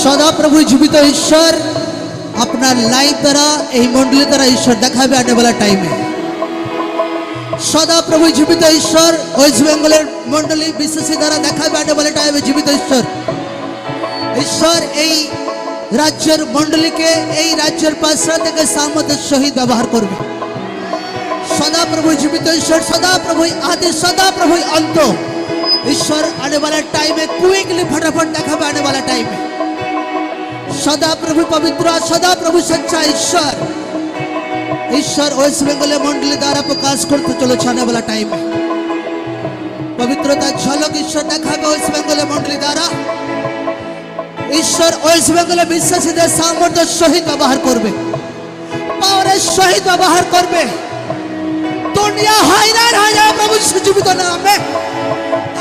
सदा प्रभु जीवित ईश्वर अपना लाइफ द्वारा यही मंडली द्वारा ईश्वर देखा आने वाला टाइम है। सदा प्रभु जीवित ईश्वर वेस्ट बेंगल मंडली विश्वासी द्वारा देखा आने वाले टाइम है। जीवित ईश्वर ईश्वर यही राज्य मंडली के यही राज्य पाश्चात्य के सामर्थ्य सहित व्यवहार करबे। सदा प्रभु जीवित ईश्वर सदा प्रभु आदि सदा प्रभु अंत ईश्वर आने वाला टाइम है। क्विकली फटाफट देखा आने वाला टाइम है। सदा प्रभु पवित्र सदा प्रभु सच्चा ईश्वर ईश्वर वेस्ट बेंगल मंडली द्वारा प्रकाश करते चलो आने वाला टाइम है। पवित्रता झलक ईश्वर देखा वेस्ट बेंगल मंडली द्वारा ईश्वर वेस्ट बेंगल विश्वासी सामर्थ्य सहित व्यवहार करबे। पावरेर सहित व्यवहार करबे। दुनिया हैरान हो जाए प्रभु जीवित नामे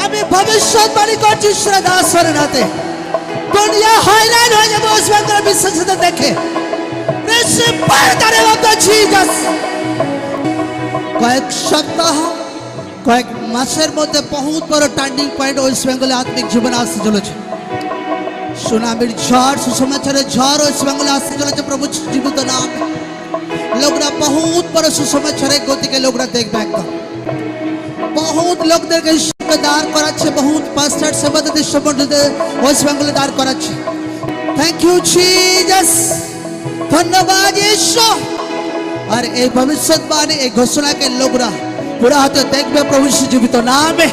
आमी भविष्यवाणी करছি ईश्वर दासের নাতে। दुनिया हैरान हो जाए वेस्ट बेंगल विश्वासी देखे। कয়েক সপ্তাহ কয়েক মাসের মধ্যে বহুত বড় টার্নিং পয়েন্ট ওয়েস্ট বেঙ্গলে আত্মিক জীবনে আসতে চলেছে। সুনামির ঝড় সুসমাচারের ঝড় ওয়েস্ট বেঙ্গলে আসতে চলেছে প্রভু জীবিত নাম। লোকরা বহুত বড় সুসমাচারের গতিকে লোকরা দেখবে। একদম বহুত লোকদেরকে ঈশ্বরকে দাঁড় করাচ্ছে। বহুত পাস্টার সেবাদার সম্বন্ধে ওয়েস্ট বেঙ্গলে দাঁড় করাচ্ছে। Thank you Jesus. धन्यवाद ईश्वर। और ये भविष्यवाणी घोषणा के लोग पूरा हाथ देखते प्रभु जीवित नाम है।